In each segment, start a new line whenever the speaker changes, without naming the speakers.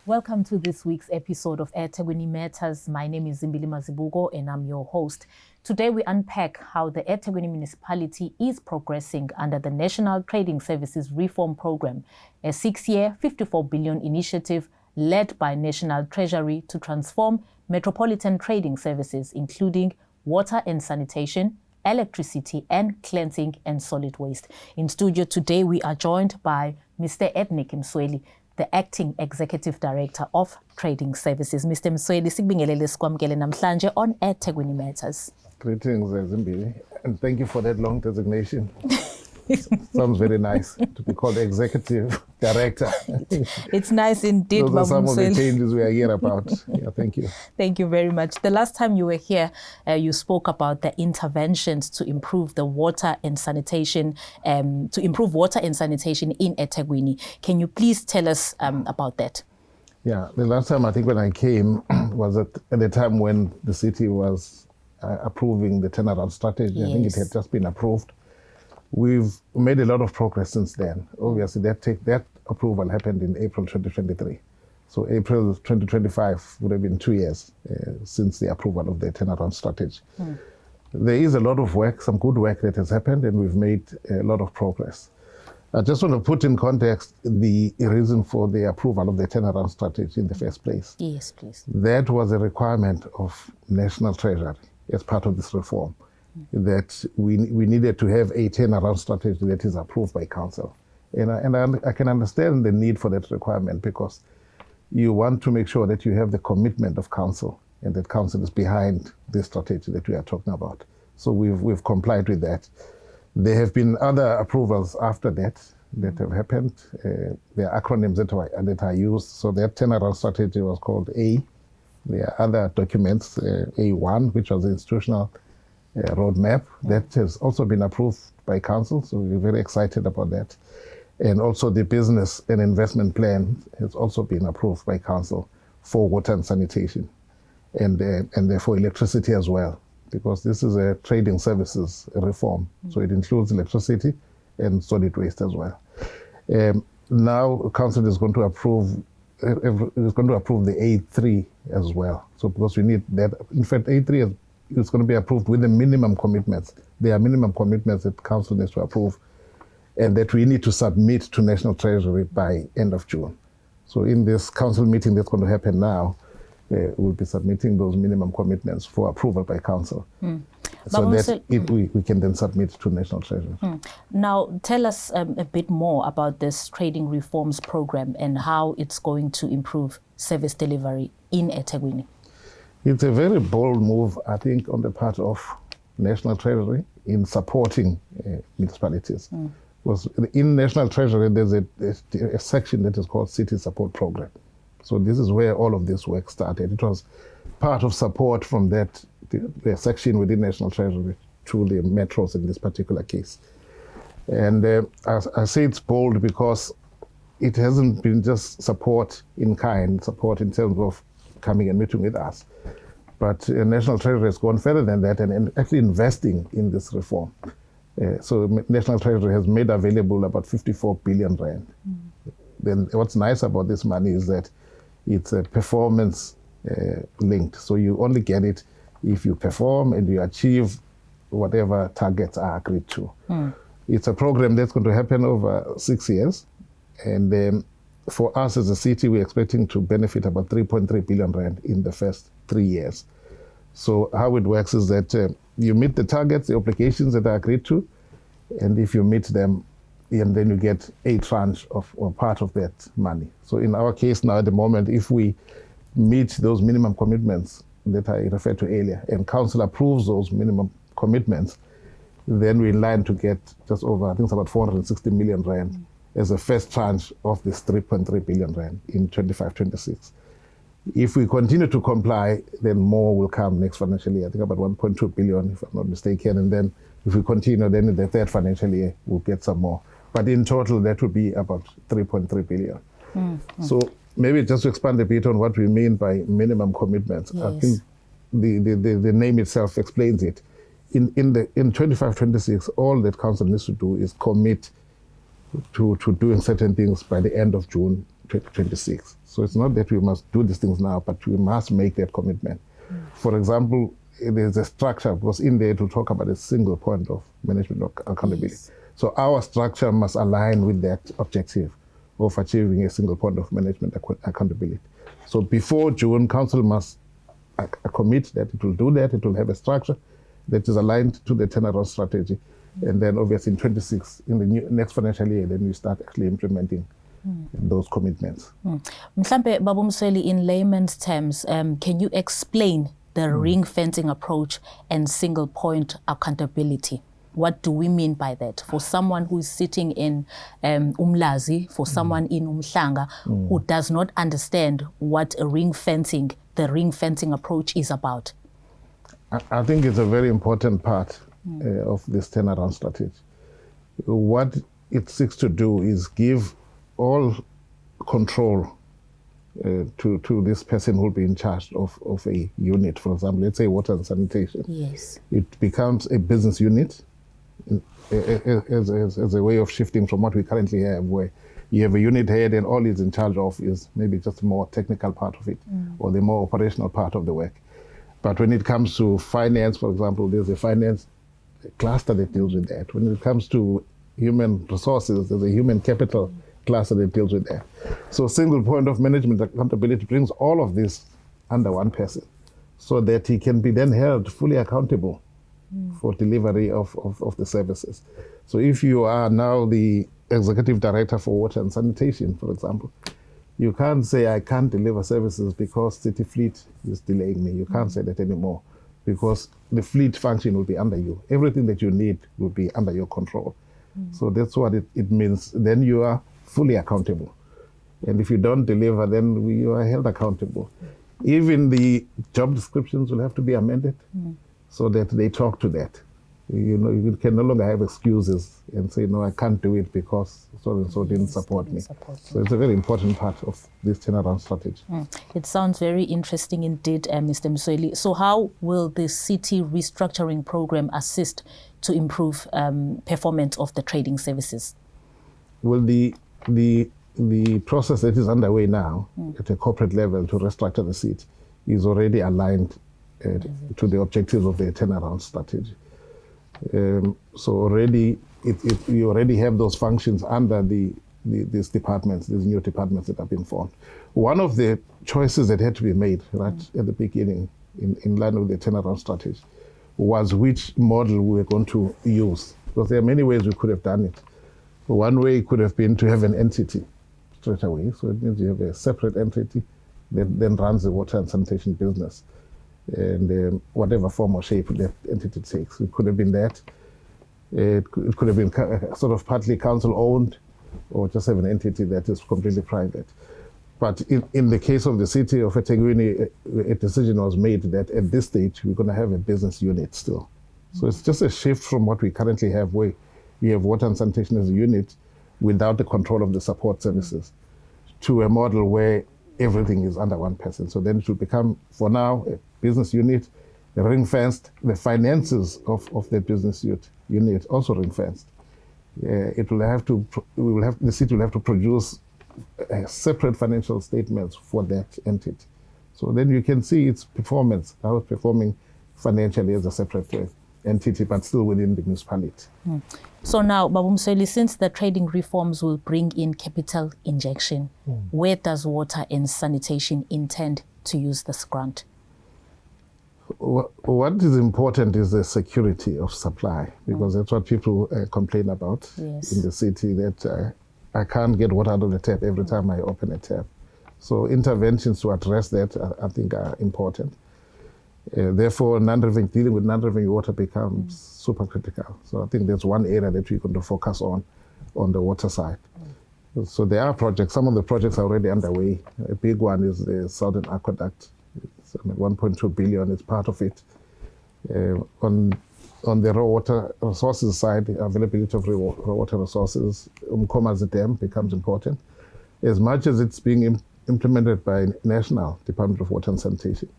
Welcome to this week's episode of EThekwini Matters. My name is Zimbili Mazibuko and I'm your host. Today we unpack how the EThekwini municipality is progressing under the National Trading Services Reform Program, a 6-year, 54 billion initiative led by National Treasury to transform metropolitan trading services, including water and sanitation, electricity and cleansing and solid waste. In studio today, we are joined by Mr. Ednick Msweli, the Acting Executive Director of Trading Services. Mr. Msweli, sikubingelele sikwamkele namhlanje on EThekwini Matters.
Greetings, Zimbili, and thank you for that long designation. Sounds very nice to be called Executive Director.
It's nice indeed,
Those are some of the changes we are here about. Yeah, thank you.
Thank you very much. The last time you were here, you spoke about the interventions to improve the water and sanitation, in EThekwini. Can you please tell us about that?
Yeah, the last time I think when I came was at the time when the city was approving the turnaround strategy. Yes. I think it had just been approved. We've made a lot of progress since then. Obviously, that approval happened in April 2023. So April 2025 would have been 2 years since the approval of the turnaround strategy. There is a lot of work, some good work that has happened, and we've made a lot of progress. I just want to put in context the reason for the approval of the turnaround strategy in the first place.
Yes, please.
That was a requirement of National Treasury as part of this reform, that we needed to have a turnaround strategy that is approved by council. And I can understand the need for that requirement, because you want to make sure that you have the commitment of council and that council is behind the strategy that we are talking about. So we've complied with that. There have been other approvals after that have happened. There are acronyms that are used. So that turnaround strategy was called A. There are other documents, A1, which was the institutional roadmap, that has also been approved by council. So we're very excited about that. And also the business and investment plan has also been approved by council for water and sanitation, and therefore electricity as well, because this is a trading services reform. So it includes electricity and solid waste as well. Now council is going to approve the A3 as well. So because we need that, in fact, A3 is going to be approved with the minimum commitments. There are minimum commitments that council needs to approve, and that we need to submit to National Treasury by end of June. So in this council meeting that's going to happen now, we'll be submitting those minimum commitments for approval by council. So that we can then submit to National Treasury.
Now, tell us a bit more about this trading reforms program and how it's going to improve service delivery in EThekwini.
It's a very bold move, I think, on the part of National Treasury in supporting municipalities. Because in National Treasury, there's a section that is called City Support Program. So this is where all of this work started. It was part of support from the section within National Treasury to the metros in this particular case. And I say it's bold because it hasn't been just support in kind, support in terms of coming and meeting with us. But National Treasury has gone further than that and actually investing in this reform. So National Treasury has made available about 54 billion rand. Then what's nice about this money is that it's performance linked. So you only get it if you perform and you achieve whatever targets are agreed to. It's a program that's going to happen over 6 years. And then for us as a city, we're expecting to benefit about 3.3 billion rand in the first 3 years. So how it works is that you meet the targets, the obligations that are agreed to, and if you meet them, and then you get a tranche of or part of that money. So in our case now at the moment, if we meet those minimum commitments that I referred to earlier, and council approves those minimum commitments, then we're in line to get just over, I think it's about 460 million rand as a first tranche of this 3.3 billion rand in 25-26. If we continue to comply, then more will come next financial year. I think about 1.2 billion, if I'm not mistaken. And then if we continue, then in the third financial year, we'll get some more. But in total, that would be about 3.3 billion. So maybe just to expand a bit on what we mean by minimum commitments. Yes. I think the name itself explains it. In 25-26, all that council needs to do is commit to doing certain things by the end of June 2026. So it's not that we must do these things now, but we must make that commitment. For example, there's a structure was in there to talk about a single point of management accountability.
Yes.
So our structure must align with that objective of achieving a single point of management accountability. So before June, Council must commit that it will do that. It will have a structure that is aligned to the turnaround strategy. And then obviously in 26, in the next financial year, then we start actually implementing those commitments.
Mhlambe, Babu Msweli, in layman's terms, can you explain the ring fencing approach and single point accountability? What do we mean by that? For someone who is sitting in Umlazi, for someone in Umhlanga, who does not understand what the ring fencing approach is about.
I think it's a very important part of this turnaround strategy. What it seeks to do is give all control to this person who will be in charge of a unit. For example, let's say water and sanitation.
Yes.
It becomes a business unit as a way of shifting from what we currently have, where you have a unit head and all he's in charge of is maybe just the more technical part of it or the more operational part of the work. But when it comes to finance, for example, there's a finance cluster that deals with that. When it comes to human resources, there's a human capital cluster that deals with that. So single point of management accountability brings all of this under one person so that he can be then held fully accountable for delivery of the services. So if you are now the executive director for water and sanitation, for example, you can't say, I can't deliver services because City Fleet is delaying me. You can't say that anymore because the fleet function will be under you. Everything that you need will be under your control. So that's what it means. Then you are fully accountable. And if you don't deliver, then you are held accountable. Even the job descriptions will have to be amended so that they talk to that. You can no longer have excuses and say, no, I can't do it because so-and-so didn't support me. So it's a very important part of this turnaround strategy.
It sounds very interesting indeed, Mr. Msweli. So how will the city restructuring program assist to improve performance of the trading services?
Well, the process that is underway now at a corporate level to restructure the city is already aligned to the objectives of the turnaround strategy. So already, we already have those functions under these departments, these new departments that have been formed. One of the choices that had to be made right at the beginning, in line with the turnaround strategy, was which model we were going to use. Because there are many ways we could have done it. One way could have been to have an entity straight away. So it means you have a separate entity that then runs the water and sanitation business. And whatever form or shape that entity takes. It could have been that. It could have been sort of partly council-owned or just have an entity that is completely private. But in the case of the city of EThekwini, a decision was made that at this stage, we're going to have a business unit still. So it's just a shift from what we currently have, where we have water and sanitation as a unit without the control of the support services, to a model where everything is under one person. So then it will become, for now, a business unit, ring-fenced. The finances of the business unit also ring-fenced. The city will have to produce separate financial statements for that entity. So then you can see its performance, how it's performing financially as a separate entity, but still within the municipality.
So now, Babu Msweli, since the trading reforms will bring in capital injection, where does water and sanitation intend to use this grant?
What is important is the security of supply, because that's what people complain about in the city, that I can't get water out of the tap every time I open a tap. So interventions to address that, I think, are important. Therefore, dealing with non-revenue water becomes super critical. So I think that's one area that we're going to focus on the water side. So there are projects. Some of the projects are already underway. A big one is the Southern Aqueduct. It's 1.2 billion. It's part of it. On the raw water resources side, availability of raw water resources, Umkomazi Dam becomes important. As much as it's being implemented by National Department of Water and Sanitation,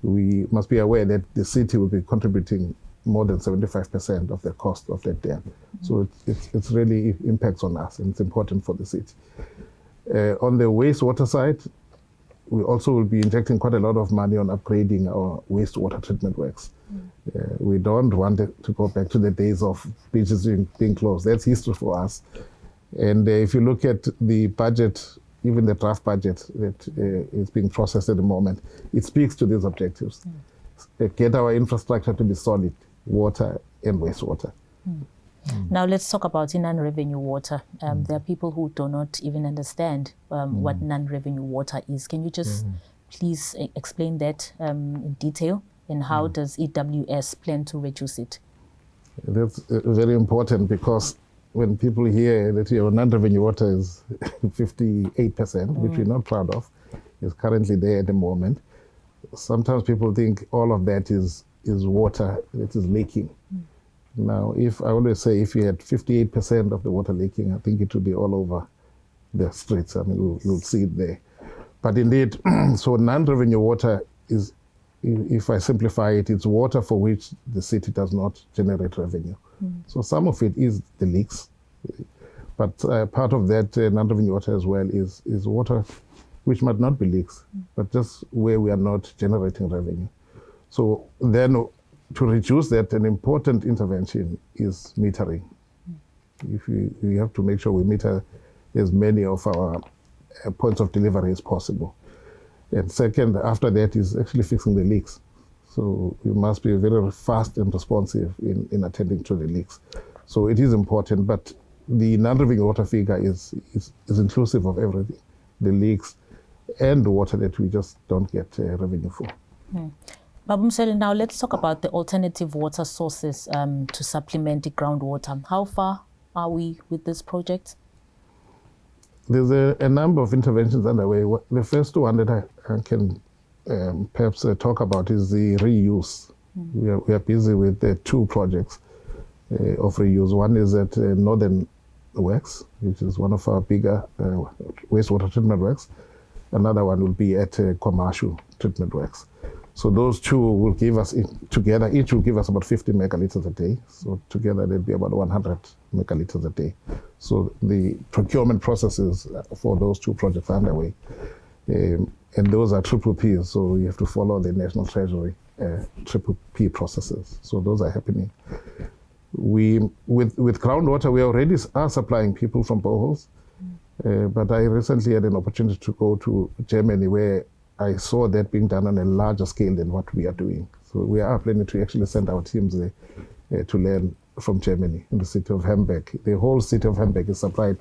we must be aware that the city will be contributing more than 75% of the cost of that dam. So it's really impacts on us, and it's important for the city. On the wastewater side, we also will be injecting quite a lot of money on upgrading our wastewater treatment works. We don't want it to go back to the days of beaches being closed. That's history for us. And if you look at the budget, even the draft budget that is being processed at the moment, it speaks to these objectives. Get our infrastructure to be solid, water and wastewater.
Now let's talk about non-revenue water. There are people who do not even understand what non-revenue water is. Can you just please explain that in detail, and how does EWS plan to reduce it?
That's very important, because when people hear that your non-revenue water is 58%, which we're not proud of, is currently there at the moment, sometimes people think all of that is water that is leaking. Now, I always say, if you had 58% of the water leaking, I think it would be all over the streets. I mean, you'll see it there. But indeed, so non-revenue water is, if I simplify it, it's water for which the city does not generate revenue. So some of it is the leaks, but part of that non-revenue water as well is water which might not be leaks, but just where we are not generating revenue. So then, to reduce that, an important intervention is metering. We have to make sure we meter as many of our points of delivery as possible. And second, after that, is actually fixing the leaks. So we must be very fast and responsive in attending to the leaks. So it is important, but the non-revenue water figure is inclusive of everything, the leaks and the water that we just don't get revenue for.
Msweli, now let's talk about the alternative water sources to supplement the groundwater. How far are we with this project?
There's a number of interventions underway. The first one that I can perhaps talk about is the reuse. We are busy with two projects of reuse. One is at Northern Works, which is one of our bigger wastewater treatment works. Another one will be at Commercial Treatment Works. So those two will give us, together, each will give us about 50 megaliters a day. So together they'll be about 100 megaliters a day. So the procurement processes for those two projects are underway. And those are triple Ps, so you have to follow the National Treasury triple P processes. So those are happening. With groundwater, we already are supplying people from boreholes. But I recently had an opportunity to go to Germany, where I saw that being done on a larger scale than what we are doing. So we are planning to actually send our teams there to learn from Germany, in the city of Hamburg. The whole city of Hamburg is supplied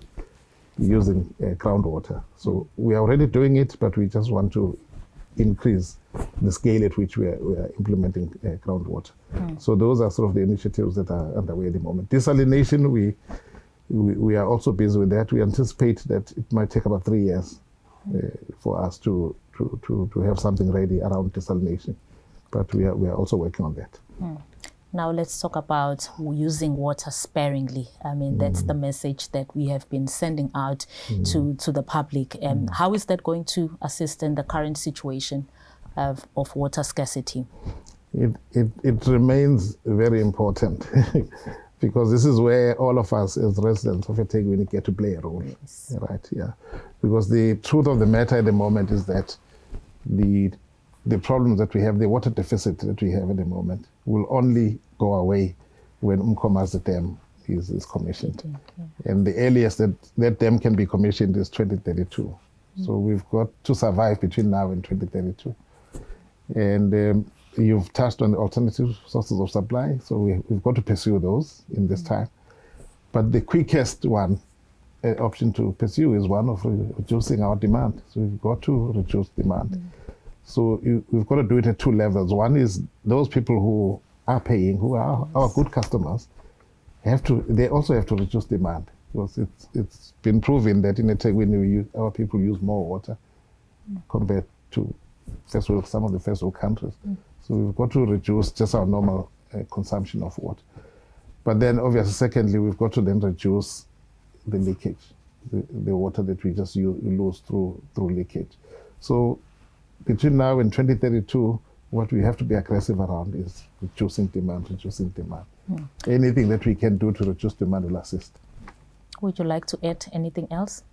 using groundwater. So we are already doing it, but we just want to increase the scale at which we are implementing groundwater. So those are sort of the initiatives that are underway at the moment. Desalination, we are also busy with that. We anticipate that it might take about 3 years for us to have something ready around desalination, but we are also working on that.
Now let's talk about using water sparingly. I mean, that's the message that we have been sending out to the public. How is that going to assist in the current situation of water scarcity?
It remains very important because this is where all of us as residents of EThekwini get to play a role. Yes. Right? Yeah. Because the truth of the matter at the moment is that the problems that we have, the water deficit that we have at the moment, will only go away when Mkomazi Dam is commissioned. And the earliest that dam can be commissioned is 2032. So we've got to survive between now and 2032. And you've touched on the alternative sources of supply, so we've got to pursue those in this time. But the quickest option to pursue is one of reducing our demand. So we've got to reduce demand. So we've got to do it at two levels. One is those people who are paying, who are our good customers, they also have to reduce demand, because it's been proven that in EThekwini our people use more water compared to some of the first world countries. So we've got to reduce just our normal consumption of water. But then obviously, secondly, we've got to then reduce the leakage, the water that we just lose through leakage. So between now and 2032, what we have to be aggressive around is reducing demand. Anything that we can do to reduce demand will assist.
Would you like to add anything else?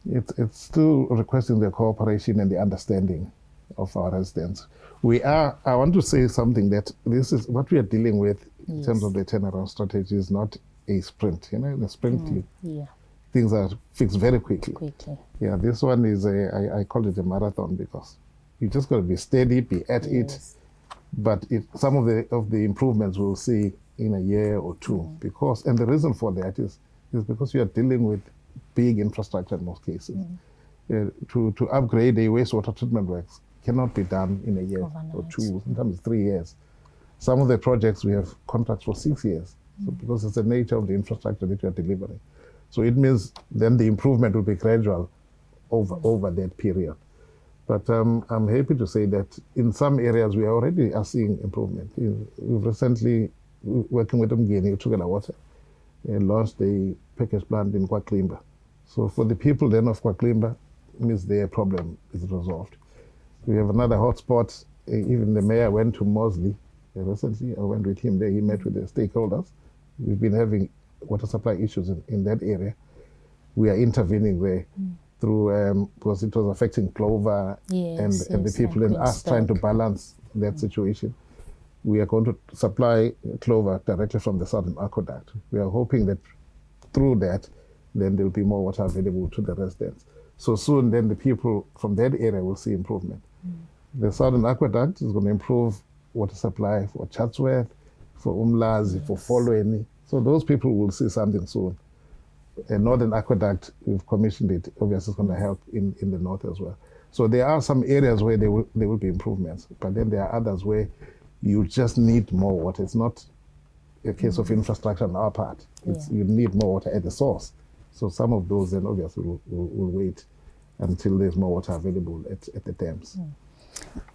It's still requesting the cooperation and the understanding of our residents. I want to say something, that this is what we are dealing with in terms of the turnaround strategy is not a sprint. In a sprint, things are fixed very quickly. Yeah, this one is I call it a marathon, because you just got to be steady, be at it. But some of the improvements we'll see in a year or two, and the reason for that is because we are dealing with big infrastructure in most cases. To upgrade a wastewater treatment works cannot be done in a year or two, sometimes 3 years. Some of the projects we have contracts for 6 years, because it's the nature of the infrastructure that we are delivering. So it means then the improvement will be gradual over that period. But I'm happy to say that in some areas we already are seeing improvement. We've recently, working with Msweli, Uthukela Water, launched a package plant in KwaXimba. So for the people then of KwaXimba, means their problem is resolved. We have another hotspot. Even the mayor went to Msweli recently. I went with him there. He met with the stakeholders. We've been having water supply issues in that area. We are intervening there through, because it was affecting Clover and the people, and us trying to balance that situation. We are going to supply Clover directly from the Southern Aqueduct. We are hoping that through that, then there will be more water available to the residents. So soon, then the people from that area will see improvement. The Southern Aqueduct is going to improve water supply for Chatsworth, for Umlazi, for Folweni. So those people will see something soon. And Northern Aqueduct, we've commissioned it. Obviously, it's going to help in the north as well. So there are some areas where there will be improvements, but then there are others where you just need more water. It's not a case of infrastructure on our part. You need more water at the source. So some of those then obviously will wait until there's more water available at the dams.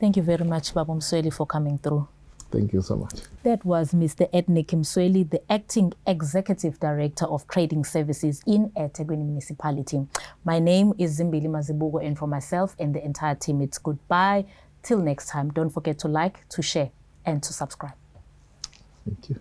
Thank you very much, Baba Msweli, for coming through.
Thank you so much.
That was Mr. Ednick Msweli, the Acting Executive Director of Trading Services in EThekwini Municipality. My name is Zimbili Mazibuko, and for myself and the entire team, it's goodbye. Till next time, don't forget to like, to share, and to subscribe.
Thank you.